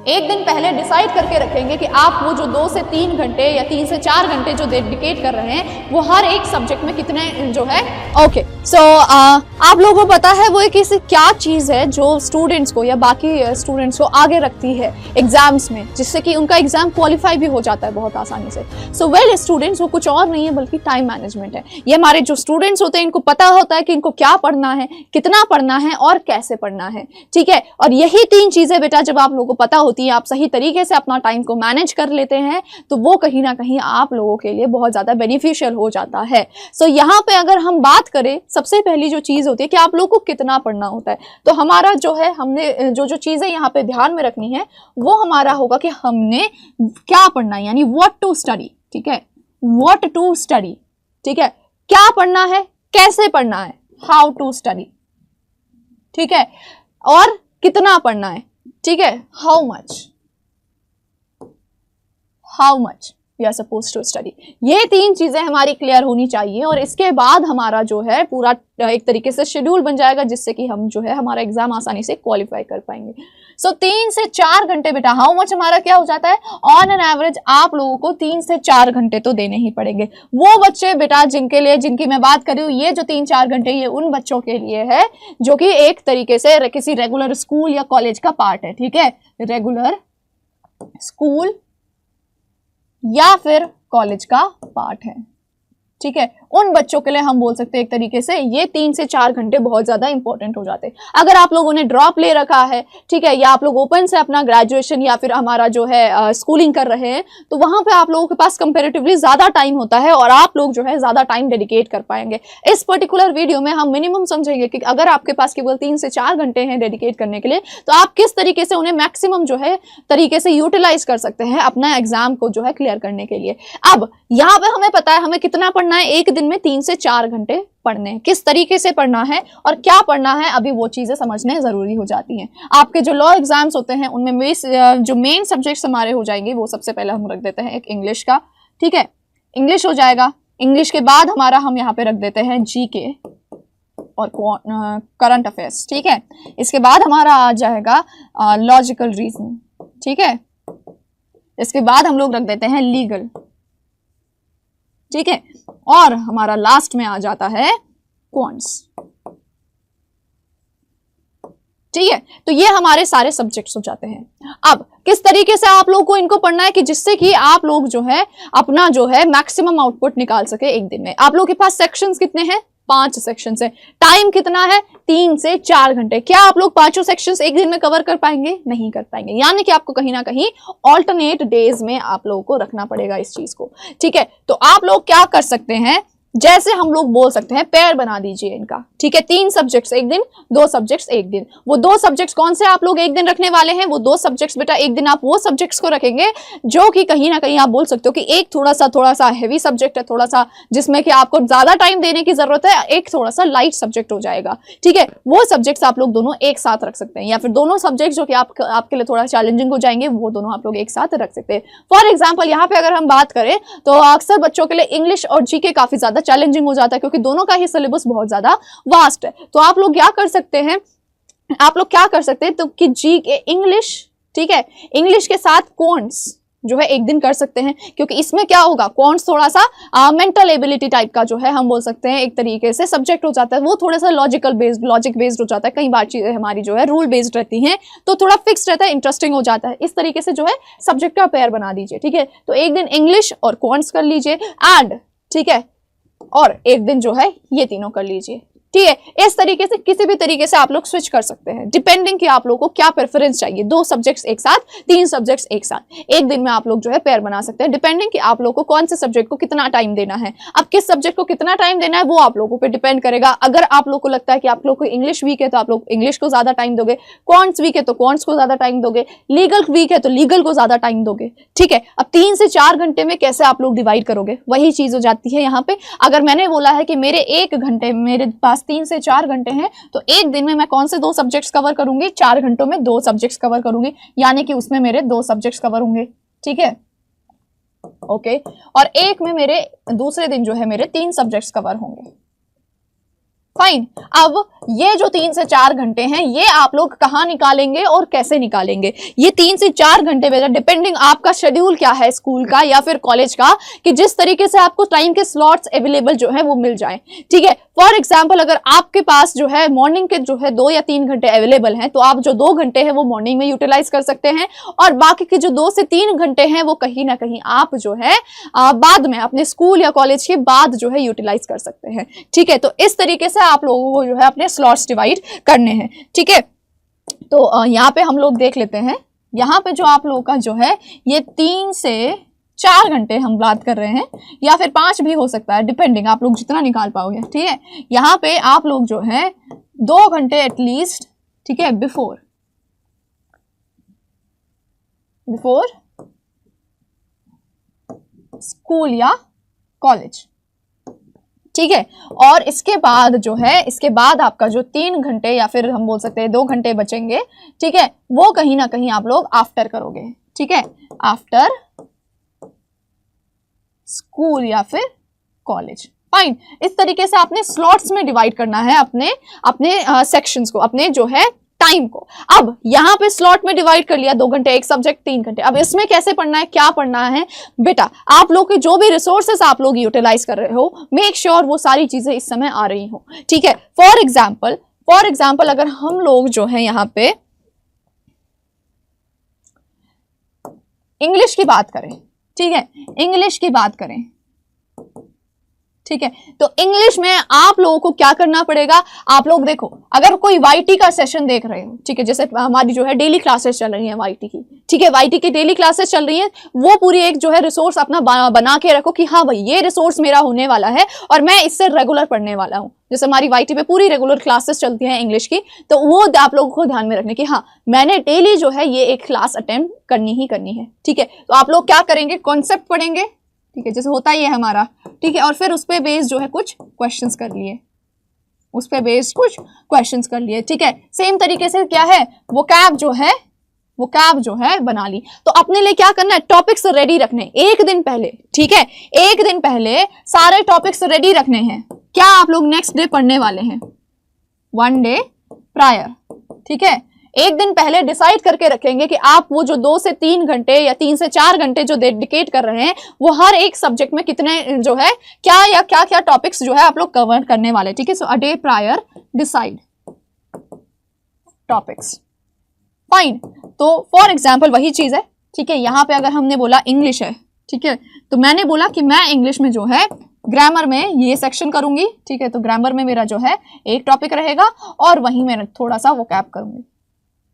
एक दिन पहले डिसाइड करके रखेंगे कि आप वो जो 2 से 3 घंटे या 3 से 4 घंटे जो डेडिकेट कर रहे हैं वो हर एक सब्जेक्ट में कितने जो है। ओके, सो आप लोगों को पता है वो एक ऐसी क्या चीज़ है जो स्टूडेंट्स को या बाकी स्टूडेंट्स को आगे रखती है एग्जाम्स में, जिससे कि उनका एग्जाम क्वालिफाई भी हो जाता है बहुत आसानी से। सो वेल स्टूडेंट्स, वो कुछ और नहीं है बल्कि टाइम मैनेजमेंट है। ये हमारे जो स्टूडेंट्स होते हैं इनको पता होता है कि इनको क्या पढ़ना है, कितना पढ़ना है और कैसे पढ़ना है, ठीक है। और यही 3 चीजें बेटा जब आप लोगों को पता होती है, आप सही तरीके से अपना टाइम को मैनेज कर लेते हैं, तो वो कहीं ना कहीं आप लोगों के लिए बहुत ज्यादा बेनिफिशियल हो जाता है। सो यहाँ पे अगर हम बात करें, सबसे पहली जो चीज होती है कि आप लोगों को कितना पढ़ना होता है, तो हमारा जो है, हमने जो चीजें यहाँ पे ध्यान में रखनी है वो हमारा होगा कि हमने क्या पढ़ना है, यानी व्हाट टू स्टडी, ठीक है, व्हाट टू स्टडी, ठीक है, क्या पढ़ना है, कैसे पढ़ना है, हाउ टू स्टडी, ठीक है, और कितना पढ़ना है, ठीक है, how much we are suppose to study. ये 3 चीजें हमारी क्लियर होनी चाहिए और इसके बाद हमारा जो है पूरा एक तरीके से शेड्यूल बन जाएगा, जिससे कि हम जो है हमारा एग्जाम आसानी से क्वालिफाई कर पाएंगे। सो 3 से 4 घंटे बेटा, हाउ मच हमारा क्या हो जाता है, ऑन एन एवरेज आप लोगों को 3 से 4 घंटे तो देने ही पड़ेंगे। वो बच्चे बेटा जिनकी मैं बात कर रही हूँ, ये जो 3-4 घंटे ये उन बच्चों के लिए है जो कि एक तरीके से किसी रेगुलर स्कूल या कॉलेज का पार्ट है, ठीक है, रेगुलर स्कूल या फिर कॉलेज का पार्ट है, ठीक है। उन बच्चों के लिए हम बोल सकते हैं एक तरीके से ये 3 से 4 घंटे बहुत ज्यादा इंपॉर्टेंट हो जाते हैं। अगर आप लोगों ने ड्रॉप ले रखा है, ठीक है, या आप लोग ओपन से अपना ग्रेजुएशन या फिर हमारा जो है स्कूलिंग कर रहे हैं, तो वहां पे आप लोगों के पास कंपैरेटिवली ज्यादा टाइम होता है और आप लोग जो है ज्यादा टाइम डेडिकेट कर पाएंगे। इस पर्टिकुलर वीडियो में हम मिनिमम समझेंगे कि अगर आपके पास केवल 3 से 4 घंटे हैं डेडिकेट करने के लिए, तो आप किस तरीके से उन्हें मैक्सिमम जो है तरीके से यूटिलाइज कर सकते हैं अपना एग्जाम को जो है क्लियर करने के लिए। अब यहाँ पे हमें पता है हमें कितना पढ़ना है, एक दिन में 3 से 4 घंटे पढ़ने हैं, किस तरीके से पढ़ना है और क्या पढ़ना है, अभी वो चीजें समझने जरूरी हो जाती हैं। आपके जो लॉ एग्जाम्स होते हैं उनमें जो मेन सब्जेक्ट्स हमारे हो जाएंगे, वो सबसे पहले हम रख देते हैं एक इंग्लिश का, ठीक है, इंग्लिश हो जाएगा। इंग्लिश के बाद हमारा हम यहाँ पे रख देते हैं जीके और करंट अफेयर्स, ठीक है। इसके बाद हमारा आ जाएगा लॉजिकल रीजनिंग, ठीक है। इसके बाद हम लोग रख देते हैं लीगल, ठीक है, और हमारा लास्ट में आ जाता है क्वांट्स, ठीक है। तो ये हमारे सारे सब्जेक्ट्स हो जाते हैं। अब किस तरीके से आप लोगों को इनको पढ़ना है कि जिससे कि आप लोग जो है अपना जो है मैक्सिमम आउटपुट निकाल सके एक दिन में। आप लोगों के पास सेक्शंस कितने हैं, 5 सेक्शन है। टाइम कितना है, 3 से 4 घंटे। क्या आप लोग 5 सेक्शंस एक दिन में कवर कर पाएंगे, नहीं कर पाएंगे, यानी कि आपको कहीं ना कहीं ऑल्टरनेट डेज में आप लोगों को रखना पड़ेगा इस चीज को, ठीक है। तो आप लोग क्या कर सकते हैं, जैसे हम लोग बोल सकते हैं पेयर बना दीजिए इनका, ठीक है, 3 सब्जेक्ट्स एक दिन, 2 सब्जेक्ट्स एक दिन। वो 2 सब्जेक्ट्स कौन से आप लोग एक दिन रखने वाले हैं, वो 2 सब्जेक्ट्स बेटा एक दिन आप वो सब्जेक्ट्स को रखेंगे जो कि कहीं ना कहीं आप बोल सकते हो कि एक थोड़ा सा हैवी सब्जेक्ट है, थोड़ा सा जिसमें कि आपको ज्यादा टाइम देने की जरूरत है, एक थोड़ा सा लाइट सब्जेक्ट हो जाएगा, ठीक है। वो सब्जेक्ट्स आप लोग दोनों एक साथ रख सकते हैं, या फिर दोनों सब्जेक्ट जो कि आपके लिए थोड़ा चैलेंजिंग हो जाएंगे वो दोनों आप लोग एक साथ रख सकते हैं। फॉर एग्जाम्पल यहाँ पे अगर हम बात करें तो अक्सर बच्चों के लिए इंग्लिश और जीके काफी ज्यादा चैलेंजिंग हो जाता है, क्योंकि दोनों का ही सिलेबस बहुत ज्यादा वास्ट है। तो आप लोग क्या कर सकते हैं, तो कि जीके इंग्लिश, ठीक है, इंग्लिश के साथ क्वांट्स जो है एक दिन कर सकते हैं, क्योंकि इसमें क्या होगा, क्वांट्स थोड़ा सा मेंटल एबिलिटी टाइप का जो है हम बोल सकते हैं एक तरीके से सब्जेक्ट हो जाता है, वो थोड़ा सा लॉजिक बेस्ड हो जाता है। कई बार चीजें हमारी जो है रूल बेस्ड रहती हैं, तो थोड़ा फिक्स रहता है, इंटरेस्टिंग हो जाता है। इस तरीके से जो है सब्जेक्ट का पेयर बना दीजिए, ठीक है। तो एक दिन इंग्लिश और क्वांट्स कर लीजिए एंड, ठीक है, और एक दिन जो है ये तीनों कर लीजिए, ठीक है। इस तरीके से किसी भी तरीके से आप लोग स्विच कर सकते हैं, डिपेंडिंग कि आप लोगों को क्या प्रेफरेंस चाहिए, 2 सब्जेक्ट्स एक साथ, 3 सब्जेक्ट्स एक साथ, एक दिन में आप लोग जो है पेयर बना सकते हैं, डिपेंडिंग कि आप लोगों को कौन से सब्जेक्ट को कितना टाइम देना है। अब किस सब्जेक्ट को कितना टाइम देना है वो आप लोगों पे डिपेंड करेगा। अगर आप लोग को लगता है कि आप लोग को इंग्लिश वीक है तो आप लोग इंग्लिश को ज्यादा टाइम दोगे, क्वांट्स वीक है तो क्वांट्स को ज्यादा टाइम दोगे, लीगल वीक है तो लीगल को ज्यादा टाइम दोगे, ठीक है। अब 3 से 4 घंटे में कैसे आप लोग डिवाइड करोगे, वही चीज हो जाती है यहाँ पे। अगर मैंने बोला है कि मेरे 1 घंटे, मेरे पास 3 से 4 घंटे हैं, तो एक दिन में मैं कौन से 2 सब्जेक्ट्स कवर करूंगी, 4 घंटों में 2 सब्जेक्ट्स कवर करूंगी, यानी कि उसमें मेरे 2 सब्जेक्ट्स कवर होंगे, ठीक है, ओके। और एक में मेरे दूसरे दिन जो है मेरे 3 सब्जेक्ट्स कवर होंगे, फाइन। अब ये जो 3 से 4 घंटे हैं ये आप लोग कहाँ निकालेंगे और कैसे निकालेंगे? ये 3 से 4 घंटे बेटा डिपेंडिंग आपका शेड्यूल क्या है स्कूल का या फिर कॉलेज का, कि जिस तरीके से आपको टाइम के स्लॉट्स अवेलेबल जो है वो मिल जाए। ठीक है, फॉर एग्जाम्पल अगर आपके पास जो है मॉर्निंग के जो है 2 या 3 घंटे अवेलेबल हैं तो आप जो 2 घंटे हैं वो मॉर्निंग में यूटिलाइज कर सकते हैं, और बाकी के जो 2 से 3 घंटे हैं वो कहीं ना कहीं आप जो है बाद में अपने स्कूल या कॉलेज के बाद जो है यूटिलाइज कर सकते हैं। ठीक है, तो इस तरीके से आप लोगों को जो है अपने स्लॉट्स डिवाइड करने हैं। ठीक है, तो यहाँ पे हम लोग देख लेते हैं, यहाँ पे जो आप लोगों का जो है ये 3 से 4 घंटे हम बात कर रहे हैं, या फिर 5 भी हो सकता है, डिपेंडिंग आप लोग जितना निकाल पाओगे। ठीक है, यहाँ पे आप लोग जो है 2 घंटे एटलीस्ट, ठीक है, बिफोर स्कूल या कॉलेज। ठीक है, और इसके बाद जो है, इसके बाद आपका जो 3 घंटे या फिर हम बोल सकते हैं 2 घंटे बचेंगे, ठीक है, वो कहीं ना कहीं आप लोग आफ्टर करोगे। ठीक है, आफ्टर स्कूल या फिर कॉलेज। फाइन, इस तरीके से आपने स्लॉट्स में डिवाइड करना है अपने सेक्शंस को, अपने जो है टाइम को। अब यहाँ पे स्लॉट में डिवाइड कर लिया, 2 घंटे एक सब्जेक्ट, 3 घंटे। अब इसमें कैसे पढ़ना है, क्या पढ़ना है बेटा? आप लोग के जो भी रिसोर्सेस आप लोग यूटिलाइज कर रहे हो, मेक श्योर वो सारी चीजें इस समय आ रही हो। ठीक है, फॉर एग्जाम्पल अगर हम लोग जो है यहाँ पे इंग्लिश की बात करें, ठीक है, इंग्लिश की बात करें, ठीक है, तो इंग्लिश में आप लोगों को क्या करना पड़ेगा? आप लोग देखो, अगर कोई वाईटी का सेशन देख रहे हो, ठीक है, जैसे हमारी जो है डेली क्लासेस चल रही हैं वाईटी की, ठीक है, वाईटी की डेली क्लासेस चल रही हैं, वो पूरी एक जो है रिसोर्स अपना बना के रखो कि हाँ भाई ये रिसोर्स मेरा होने वाला है और मैं इससे रेगुलर पढ़ने वाला हूँ। जैसे हमारी वाईटी पे पूरी रेगुलर क्लासेस चलती हैं इंग्लिश की, तो वो आप लोगों को ध्यान में रखने की हाँ मैंने डेली जो है ये एक क्लास अटेंड करनी ही करनी है। ठीक है, तो आप लोग क्या करेंगे, कॉन्सेप्ट पढ़ेंगे, ठीक है, जैसे होता ही है हमारा, ठीक है, और फिर उस पे बेस्ड जो है कुछ क्वेश्चंस कर लिए, उस पे बेस्ड कुछ क्वेश्चंस कर लिए। ठीक है, सेम तरीके से क्या है, वो कैब जो है बना ली। तो अपने लिए क्या करना है, टॉपिक्स रेडी रखने एक दिन पहले। ठीक है, एक दिन पहले सारे टॉपिक्स रेडी रखने हैं। क्या आप लोग नेक्स्ट डे पढ़ने वाले हैं, 1 डे प्रायर। ठीक है, एक दिन पहले डिसाइड करके रखेंगे कि आप वो जो 2 से 3 घंटे या 3 से 4 घंटे जो डेडिकेट कर रहे हैं वो हर एक सब्जेक्ट में कितने जो है क्या टॉपिक्स जो है आप लोग कवर करने वाले। ठीक है, so a day prior decide topics. Fine, तो फॉर एग्जाम्पल वही चीज है। ठीक है, यहाँ पे अगर हमने बोला इंग्लिश है, ठीक है, तो मैंने बोला कि मैं इंग्लिश में जो है ग्रामर में ये सेक्शन करूंगी। ठीक है, तो ग्रामर में मेरा जो है एक टॉपिक रहेगा और वहीं मैं थोड़ा सा वोकैब करूंगी।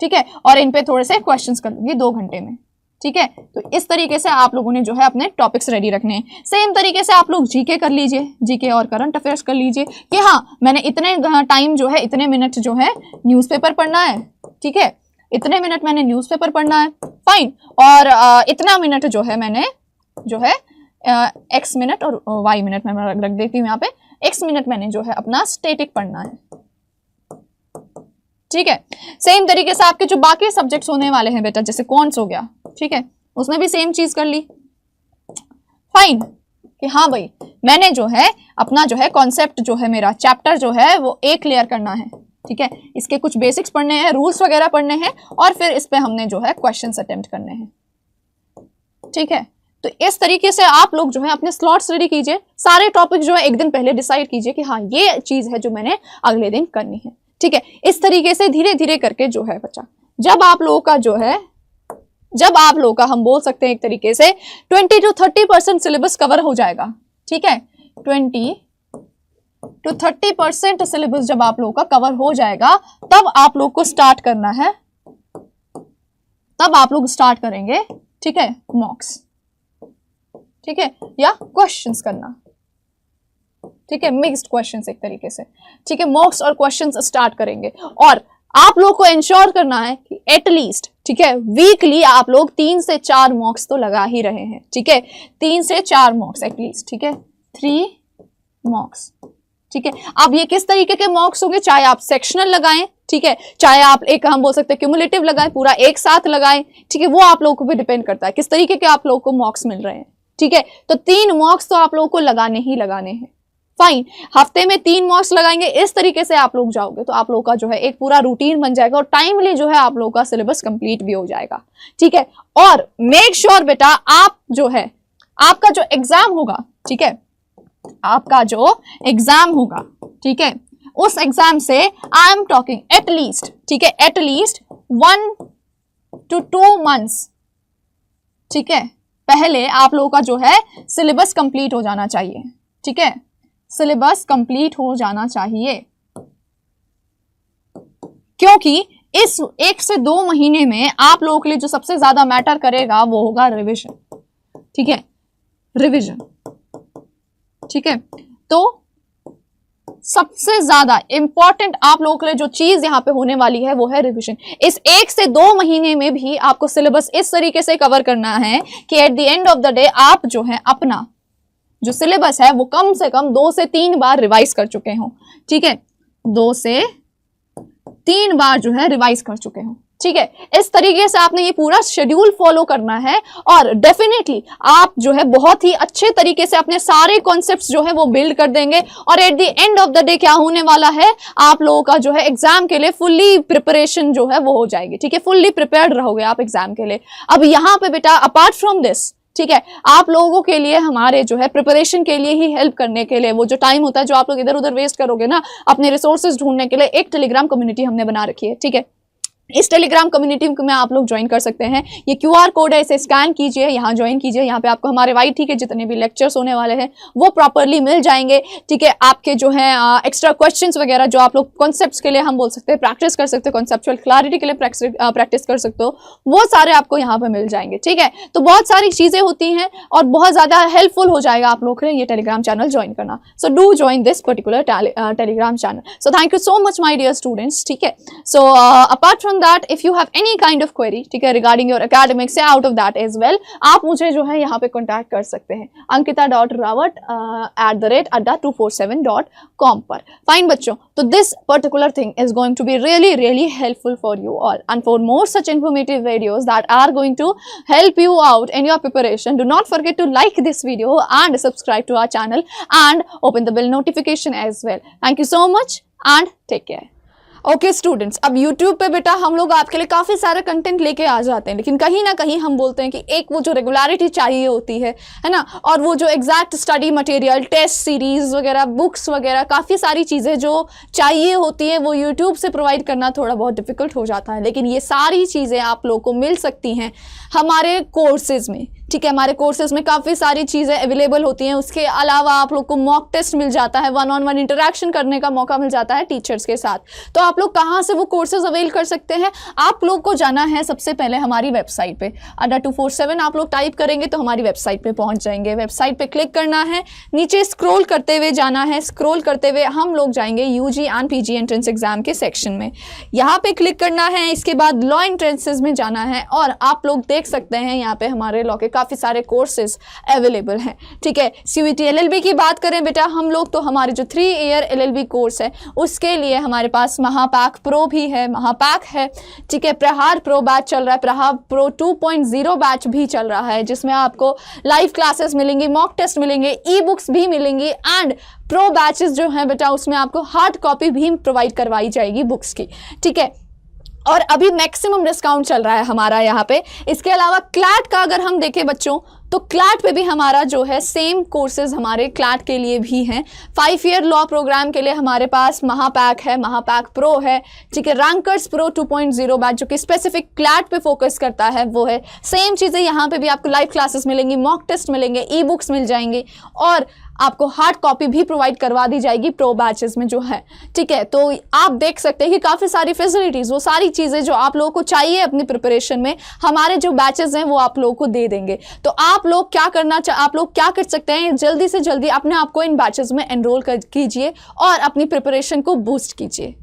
ठीक है, और इन पे थोड़े से क्वेश्चंस कर लूंगी 2 घंटे में। ठीक है, तो इस तरीके से आप लोगों ने जो है अपने टॉपिक्स रेडी रखने हैं। सेम तरीके से आप लोग जीके कर लीजिए, जीके और करंट अफेयर्स कर लीजिए कि हाँ मैंने इतने टाइम जो है, इतने मिनट जो है न्यूज़पेपर पढ़ना है। ठीक है, इतने मिनट मैंने न्यूज़पेपर पढ़ना है। फाइन, और इतना मिनट जो है मैंने जो है एक्स मिनट और वाई मिनट मैं रख देती हूँ यहाँ पे, एक्स मिनट मैंने जो है अपना स्टैटिक पढ़ना है। ठीक है, सेम तरीके से आपके जो बाकी सब्जेक्ट्स होने वाले हैं बेटा, जैसे कौन्स हो गया, ठीक है, उसमें भी सेम चीज कर ली। फाइन, कि हाँ भाई मैंने जो है अपना जो है कॉन्सेप्ट जो है मेरा चैप्टर जो है वो एक क्लियर करना है। ठीक है, इसके कुछ बेसिक्स पढ़ने हैं, रूल्स वगैरह पढ़ने हैं, और फिर इस पे हमने जो है क्वेश्चंस अटेम्प्ट करने हैं। ठीक है, तो इस तरीके से आप लोग जो है अपने स्लॉट्स रेडी कीजिए, सारे टॉपिक जो है एक दिन पहले डिसाइड कीजिए कि हाँ ये चीज है जो मैंने अगले दिन करनी है। ठीक है, इस तरीके से धीरे धीरे करके जो है बच्चा, जब आप लोगों का हम बोल सकते हैं एक तरीके से 20 to 30% सिलेबस कवर हो जाएगा। ठीक है, 20 to 30% सिलेबस जब आप लोगों का कवर हो जाएगा, तब आप लोग को स्टार्ट करना है, तब आप लोग स्टार्ट करेंगे। ठीक है, मॉक्स, ठीक है, या क्वेश्चंस करना। ठीक है, मिक्स्ड क्वेश्चंस एक तरीके से। ठीक है, मॉक्स और क्वेश्चंस स्टार्ट करेंगे, और आप लोग को इंश्योर करना है कि एटलीस्ट, ठीक है, वीकली आप लोग 3 से 4 मॉक्स तो लगा ही रहे हैं। ठीक है, 3 से 4 मॉक्स एटलीस्ट। ठीक है, 3 मॉक्स। ठीक है, अब ये किस तरीके के मॉक्स होंगे, चाहे आप सेक्शनल लगाएं, ठीक है, चाहे आप एक हम बोल सकते हैं क्यूमुलेटिव लगाएं, पूरा एक साथ लगाएं। ठीक है, वो आप लोगों को भी डिपेंड करता है किस तरीके के आप लोगों को मॉक्स मिल रहे हैं। ठीक है, तो 3 मॉक्स तो आप लोगों को लगाने ही लगाने हैं। फाइन, हफ्ते में 3 मॉक्स लगाएंगे, इस तरीके से आप लोग जाओगे तो आप लोग का जो है एक पूरा रूटीन बन जाएगा और टाइमली जो है आप लोग का सिलेबस कंप्लीट भी हो जाएगा, ठीक है। और मेक श्योर बेटा आप जो है आपका जो एग्जाम होगा, ठीक है, आपका जो एग्जाम होगा, ठीक है, उस एग्जाम से आई एम टॉकिंग एटलीस्ट, ठीक है, एटलीस्ट 1 to 2 months, ठीक है, पहले आप लोगों का जो है सिलेबस कंप्लीट हो जाना चाहिए, ठीक है, सिलेबस कंप्लीट हो जाना चाहिए, क्योंकि इस 1 से 2 महीने में आप लोगों के लिए जो सबसे ज्यादा मैटर करेगा वो होगा रिवीजन, ठीक है, रिवीजन, ठीक है। तो सबसे ज्यादा इंपॉर्टेंट आप लोगों के लिए जो चीज यहां पे होने वाली है वो है रिवीजन। इस 1 से 2 महीने में भी आपको सिलेबस इस तरीके से कवर करना है कि at the end of the day आप जो है अपना जो सिलेबस है वो कम से कम 2 से 3 बार रिवाइज कर चुके हो, ठीक है, 2 से 3 बार जो है रिवाइज कर चुके हो, ठीक है। इस तरीके से आपने ये पूरा शेड्यूल फॉलो करना है और डेफिनेटली आप जो है बहुत ही अच्छे तरीके से अपने सारे कॉन्सेप्ट्स जो है वो बिल्ड कर देंगे और at the end of the day क्या होने वाला है, आप लोगों का जो है एग्जाम के लिए फुल्ली प्रिपरेशन जो है वो हो जाएगी, ठीक है, फुल्ली प्रिपेयर्ड रहोगे आप एग्जाम के लिए। अब यहाँ पे बेटा अपार्ट फ्रॉम दिस, ठीक है, आप लोगों के लिए हमारे जो है प्रिपरेशन के लिए ही हेल्प करने के लिए वो जो टाइम होता है जो आप लोग इधर उधर वेस्ट करोगे ना अपने रिसोर्सेज ढूंढने के लिए, एक टेलीग्राम कम्युनिटी हमने बना रखी है, ठीक है। इस टेलीग्राम कम्युनिटी में आप लोग ज्वाइन कर सकते हैं, ये QR कोड है, इसे स्कैन कीजिए, यहाँ ज्वाइन कीजिए, यहाँ पे आपको हमारे वाइट ठीक है जितने भी लेक्चर्स होने वाले हैं वो प्रॉपरली मिल जाएंगे, ठीक है। आपके जो है एक्स्ट्रा क्वेश्चंस वगैरह जो आप लोग कॉन्सेप्ट्स के लिए हम बोल सकते हैं प्रैक्टिस कर सकते हो, कॉन्सेप्चुअल क्लैरिटी के लिए प्रैक्टिस कर सकते हो, वो सारे आपको यहाँ पे मिल जाएंगे, ठीक है। तो बहुत सारी चीजें होती हैं और बहुत ज्यादा हेल्पफुल हो जाएगा आप लोग के लिए ये टेलीग्राम चैनल ज्वाइन करना। So do join this particular Telegram channel. So thank you so much my dear students, ठीक है। So apart from that if you have any kind of query, ठीक है, रिगार्डिंग योर एकेडमिक्स या out of that as well, आप मुझे जो है यहाँ पे कॉन्टैक्ट कर सकते हैं ankita.rawat@247.com पर। फाइन बच्चों, तो this particular thing is going to be really helpful for you all and for more such informative videos that are going to help you out in your preparation, do not forget to like this video and subscribe to our channel and open the bell notification as well. Thank you so much and take care. Okay students, अब YouTube पे बेटा हम लोग आपके लिए काफ़ी सारा content लेके आ जाते हैं, लेकिन कहीं ना कहीं हम बोलते हैं कि एक वो जो रेगुलरिटी चाहिए होती है ना, और वो जो exact study material, test series वगैरह, बुक्स वगैरह, काफ़ी सारी चीज़ें जो चाहिए होती है वो YouTube से प्रोवाइड करना थोड़ा बहुत डिफिकल्ट हो जाता है। लेकिन ये सारी चीज़ें आप लोग को मिल सकती हैं हमारे कोर्सेज में, ठीक है। हमारे कोर्सेज में काफ़ी सारी चीज़ें अवेलेबल होती हैं। उसके अलावा आप लोग को मॉक टेस्ट मिल जाता है, 1-on-1 इंटरेक्शन करने का मौका मिल जाता है टीचर्स के साथ। तो आप लोग कहाँ से वो कोर्सेज अवेल कर सकते हैं? आप लोग को जाना है सबसे पहले हमारी वेबसाइट पे, Adda247 आप लोग टाइप करेंगे तो हमारी वेबसाइट पे पहुंच जाएंगे। वेबसाइट पे क्लिक करना है, नीचे स्क्रॉल करते हुए जाना है, स्क्रॉल करते हुए हम लोग जाएंगे UG and PG entrance exam के सेक्शन में, यहाँ पे क्लिक करना है। इसके बाद लॉ एंट्रेंसेज में जाना है और आप लोग देख सकते हैं यहाँ पे हमारे लॉ के काफ़ी सारे कोर्सेज अवेलेबल हैं, ठीक है। CUET LLB की बात करें बेटा हम लोग, तो हमारे जो 3 ईयर LLB कोर्स है उसके लिए हमारे पास महापैक प्रो भी है, महापैक है, ठीक है। प्रहार प्रो बैच चल रहा है, प्रहार प्रो 2.0 बैच भी चल रहा है, जिसमें आपको लाइव क्लासेस मिलेंगी, मॉक टेस्ट मिलेंगे, ई बुक्स भी मिलेंगी एंड प्रो बैचेस जो है बेटा उसमें आपको हार्ड कॉपी भी प्रोवाइड करवाई जाएगी बुक्स की, ठीक है। और अभी मैक्सिमम डिस्काउंट चल रहा है हमारा यहाँ पे। इसके अलावा क्लैट का अगर हम देखें बच्चों, तो क्लैट पे भी हमारा जो है सेम कोर्सेज हमारे क्लैट के लिए भी हैं। 5 ईयर लॉ प्रोग्राम के लिए हमारे पास महापैक है, महापैक प्रो है, ठीक है। रैंकर्स प्रो 2.0 बैच जो कि स्पेसिफिक क्लैट पे फोकस करता है वो है। सेम चीज़ें यहाँ पे भी आपको लाइव क्लासेस मिलेंगी, मॉक टेस्ट मिलेंगे, ई बुक्स मिल जाएंगी और आपको हार्ड कॉपी भी प्रोवाइड करवा दी जाएगी प्रो बैचेस में जो है, ठीक है। तो आप देख सकते हैं कि काफ़ी सारी फैसिलिटीज़, वो सारी चीज़ें जो आप लोगों को चाहिए अपनी प्रिपरेशन में, हमारे जो बैचेस हैं वो आप लोगों को दे देंगे। तो आप लोग क्या कर सकते हैं, जल्दी से जल्दी अपने आप को इन बैचेस में एनरोल कीजिए और अपनी प्रिपरेशन को बूस्ट कीजिए।